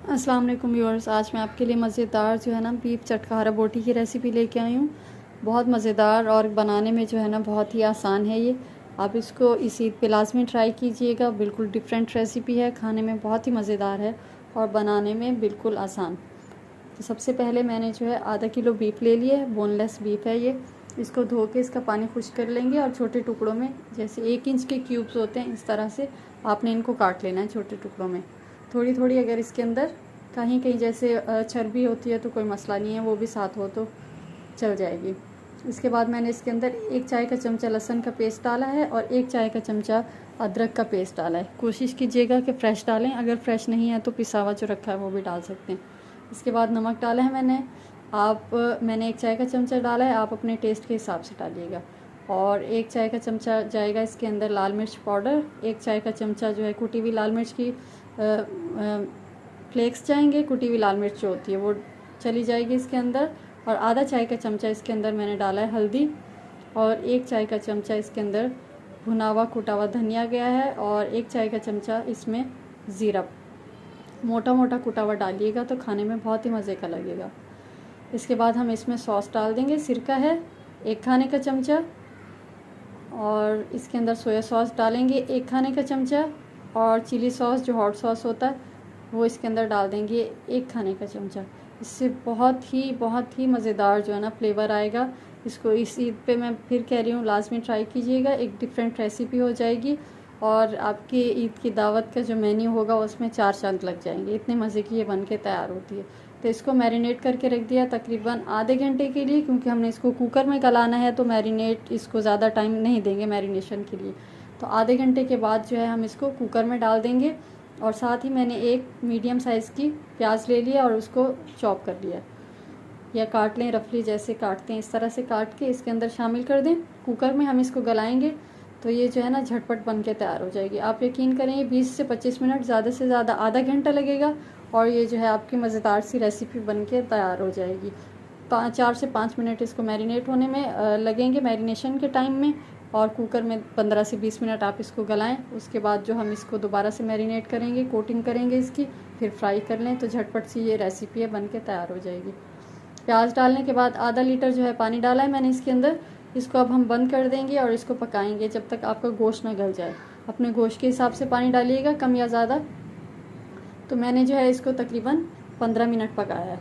अस्सलाम वालेकुम व्यूअर्स। आज मैं आपके लिए मज़ेदार जो है ना बीफ चटकारा बोटी की रेसिपी लेके आई हूँ। बहुत मज़ेदार और बनाने में जो है ना बहुत ही आसान है ये। आप इसको इस ईद पे लाजमी ट्राई कीजिएगा। बिल्कुल डिफरेंट रेसिपी है, खाने में बहुत ही मज़ेदार है और बनाने में बिल्कुल आसान। तो सबसे पहले मैंने जो है आधा किलो बीफ ले लिया है। बोनलेस बीफ है ये। इसको धो के इसका पानी खुश्क कर लेंगे और छोटे टुकड़ों में, जैसे 1 इंच के क्यूब्स होते हैं, इस तरह से आपने इनको काट लेना है छोटे टुकड़ों में। थोड़ी थोड़ी अगर इसके अंदर कहीं कहीं जैसे चर्बी होती है तो कोई मसला नहीं है, वो भी साथ हो तो चल जाएगी। इसके बाद मैंने इसके अंदर 1 चाय का चमचा लहसुन का पेस्ट डाला है और 1 चाय का चमचा अदरक का पेस्ट डाला है। कोशिश कीजिएगा कि फ़्रेश डालें, अगर फ़्रेश नहीं है तो पिसा हुआ जो रखा है वो भी डाल सकते हैं। इसके बाद नमक डाला है मैंने 1 चाय का चमचा डाला है, आप अपने टेस्ट के हिसाब से डालिएगा। और 1 चाय का चमचा जाएगा इसके अंदर लाल मिर्च पाउडर। 1 चाय का चमचा जो है कुटी हुई लाल मिर्च की फ्लेक्स जाएंगे, कुटी हुई लाल मिर्च जो होती है वो चली जाएगी इसके अंदर। और आधा चाय का चमचा इसके अंदर मैंने डाला है हल्दी और 1 चाय का चमचा इसके अंदर भुना हुआ कुटा हुआ धनिया गया है और 1 चाय का चमचा इसमें ज़ीरा मोटा मोटा कुटा हुआ डालिएगा तो खाने में बहुत ही मज़े का लगेगा। इसके बाद हम इसमें सॉस डाल देंगे। सिरका है 1 खाने का चमचा और इसके अंदर सोया सॉस डालेंगे 1 खाने का चमचा और चिली सॉस जो हॉट सॉस होता है वो इसके अंदर डाल देंगे 1 खाने का चमचा। इससे बहुत ही मज़ेदार जो है ना फ्लेवर आएगा। इसको इस ईद पे मैं फिर कह रही हूँ लाजमी ट्राई कीजिएगा। एक डिफरेंट रेसिपी हो जाएगी और आपके ईद की दावत का जो मेन्यू होगा उसमें 4 चांद लग जाएंगे। इतने मज़े की ये बन के तैयार होती है। तो इसको मैरिनेट करके रख दिया तकरीबन आधे घंटे के लिए, क्योंकि हमने इसको कुकर में गलाना है तो मैरिनेट इसको ज़्यादा टाइम नहीं देंगे मैरिनेशन के लिए। तो आधे घंटे के बाद जो है हम इसको कुकर में डाल देंगे। और साथ ही मैंने 1 मीडियम साइज़ की प्याज ले लिया और उसको चॉप कर लिया, या काट लें रफली जैसे काटते हैं, इस तरह से काट के इसके अंदर शामिल कर दें। कुकर में हम इसको गलाएंगे तो ये जो है ना झटपट बन के तैयार हो जाएगी। आप यकीन करें ये 20 से 25 मिनट, ज़्यादा से ज़्यादा आधा घंटा लगेगा और ये जो है आपकी मज़ेदार सी रेसिपी बन के तैयार हो जाएगी। 4 से 5 मिनट इसको मैरिनेट होने में लगेंगे, मैरिनेशन के टाइम में। और कुकर में 15 से 20 मिनट आप इसको गलाएं। उसके बाद जो हम इसको दोबारा से मैरिनेट करेंगे, कोटिंग करेंगे इसकी, फिर फ्राई कर लें तो झटपट सी ये रेसिपी है बन के तैयार हो जाएगी। प्याज डालने के बाद आधा लीटर जो है पानी डाला है मैंने इसके अंदर। इसको अब हम बंद कर देंगे और इसको पकाएंगे जब तक आपका गोश्त ना गल जाए। अपने गोश्त के हिसाब से पानी डालिएगा, कम या ज़्यादा। तो मैंने जो है इसको तकरीबन 15 मिनट पकाया है।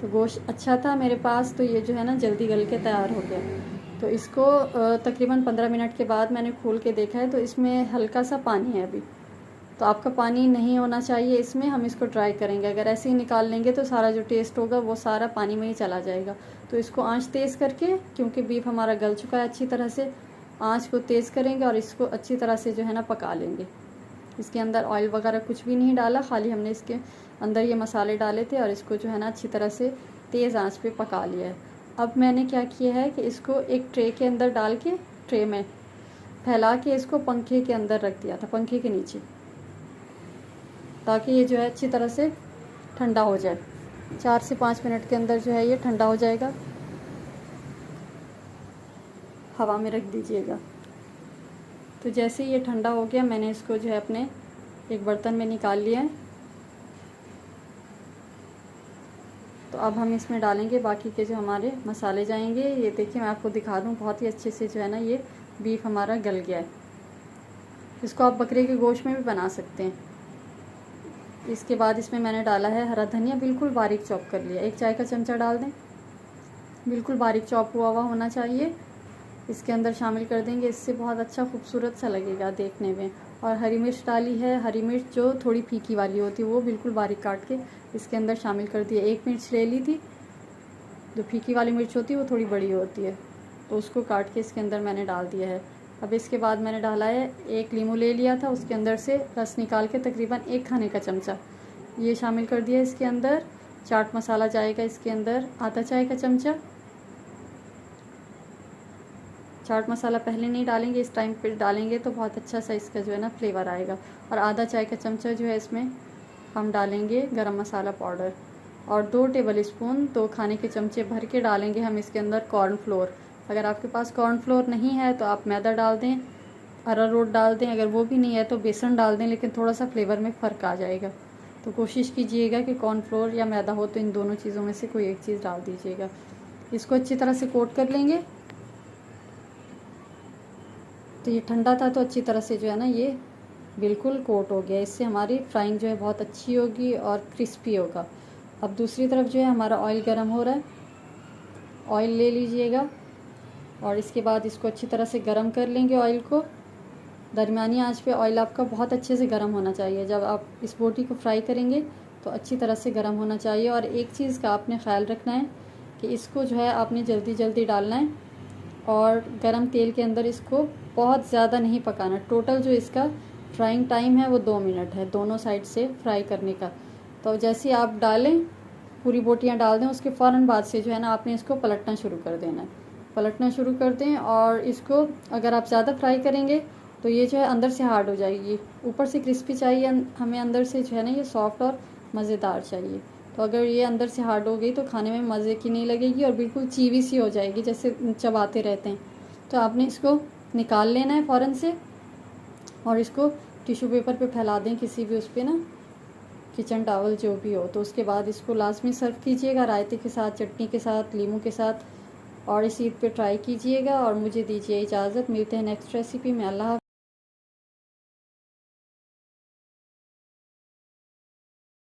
तो गोश्त अच्छा था मेरे पास, तो ये जो है ना जल्दी गल के तैयार हो गया। तो इसको तकरीबन 15 मिनट के बाद मैंने खोल के देखा है तो इसमें हल्का सा पानी है अभी। तो आपका पानी नहीं होना चाहिए इसमें। हम इसको ट्राई करेंगे, अगर ऐसे ही निकाल लेंगे तो सारा जो टेस्ट होगा वो सारा पानी में ही चला जाएगा। तो इसको आंच तेज़ करके, क्योंकि बीफ हमारा गल चुका है अच्छी तरह से, आंच को तेज़ करेंगे और इसको अच्छी तरह से जो है ना पका लेंगे। इसके अंदर ऑयल वगैरह कुछ भी नहीं डाला, खाली हमने इसके अंदर ये मसाले डाले थे और इसको जो है ना अच्छी तरह से तेज़ आंच पे पका लिया है। अब मैंने क्या किया है कि इसको एक ट्रे के अंदर डाल के, ट्रे में फैला के इसको पंखे के अंदर रख दिया था, पंखे के नीचे, ताकि ये जो है अच्छी तरह से ठंडा हो जाए। 4 से 5 मिनट के अंदर जो है ये ठंडा हो जाएगा। हवा में रख दीजिएगा। तो जैसे ये ठंडा हो गया मैंने इसको जो है अपने एक बर्तन में निकाल लिया है। तो अब हम इसमें डालेंगे बाकी के जो हमारे मसाले जाएंगे। ये देखिए मैं आपको दिखा दूँ, बहुत ही अच्छे से जो है ना ये बीफ हमारा गल गया है। इसको आप बकरे के गोश्त में भी बना सकते हैं। इसके बाद इसमें मैंने डाला है हरा धनिया, बिल्कुल बारीक चॉप कर लिया। 1 चाय का चमचा डाल दें, बिल्कुल बारीक चॉप हुआ होना चाहिए। इसके अंदर शामिल कर देंगे, इससे बहुत अच्छा खूबसूरत सा लगेगा देखने में। और हरी मिर्च डाली है, हरी मिर्च जो थोड़ी फीकी वाली होती है वो बिल्कुल बारीक काट के इसके अंदर शामिल कर दिया। 1 मिर्च ले ली थी, जो फीकी वाली मिर्च होती है वो थोड़ी बड़ी होती है, तो उसको काट के इसके अंदर मैंने डाल दिया है। अब इसके बाद मैंने डाला है 1 लीमू ले लिया था, उसके अंदर से रस निकाल के तकरीबन 1 खाने का चमचा ये शामिल कर दिया इसके अंदर। चाट मसाला जाएगा इसके अंदर आधा चाय का चमचा। चाट मसाला पहले नहीं डालेंगे, इस टाइम पे डालेंगे तो बहुत अच्छा सा इसका जो है ना फ्लेवर आएगा। और आधा चाय का चमचा जो है इसमें हम डालेंगे गरम मसाला पाउडर। और 2 टेबल स्पून, 2 खाने के चमचे भर के डालेंगे हम इसके अंदर कॉर्नफ्लोर। अगर आपके पास कॉर्नफ्लोर नहीं है तो आप मैदा डाल दें, अरारोट डाल दें, अगर वो भी नहीं है तो बेसन डाल दें, लेकिन थोड़ा सा फ्लेवर में फ़र्क आ जाएगा। तो कोशिश कीजिएगा कि कॉर्नफ्लोर या मैदा हो तो इन दोनों चीज़ों में से कोई एक चीज़ डाल दीजिएगा। इसको अच्छी तरह से कोट कर लेंगे। तो ये ठंडा था तो अच्छी तरह से जो है ना ये बिल्कुल कोट हो गया। इससे हमारी फ्राइंग जो है बहुत अच्छी होगी और क्रिस्पी होगा। अब दूसरी तरफ जो है हमारा ऑयल गर्म हो रहा है। ऑयल ले लीजिएगा और इसके बाद इसको अच्छी तरह से गर्म कर लेंगे। ऑयल को दरमियानी आंच पे ऑयल आपका बहुत अच्छे से गर्म होना चाहिए। जब आप इस बोटी को फ्राई करेंगे तो अच्छी तरह से गर्म होना चाहिए। और एक चीज़ का आपने ख्याल रखना है कि इसको जो है आपने जल्दी जल्दी डालना है और गरम तेल के अंदर इसको बहुत ज़्यादा नहीं पकाना। टोटल जो इसका फ्राइंग टाइम है वो 2 मिनट है दोनों साइड से फ्राई करने का। तो जैसे ही आप डालें, पूरी बोटियां डाल दें, उसके फ़ौरन बाद से जो है ना आपने इसको पलटना शुरू कर देना है। पलटना शुरू कर दें और इसको अगर आप ज़्यादा फ्राई करेंगे तो ये जो है अंदर से हार्ड हो जाएगी। ऊपर से क्रिस्पी चाहिए हमें, अंदर से जो है ना ये सॉफ्ट और मज़ेदार चाहिए। तो अगर ये अंदर से हार्ड हो गई तो खाने में मज़े की नहीं लगेगी और बिल्कुल चीवी सी हो जाएगी जैसे चबाते रहते हैं। तो आपने इसको निकाल लेना है फ़ौरन से और इसको टिश्यू पेपर पे फैला दें, किसी भी उस पर ना, किचन टॉवल जो भी हो। तो उसके बाद इसको लाजमी सर्व कीजिएगा रायते के साथ, चटनी के साथ, लीमू के साथ। और इस ईद पे ट्राई कीजिएगा और मुझे दीजिए इजाज़त। मिलते हैं नेक्स्ट रेसिपी में। अल्लाह।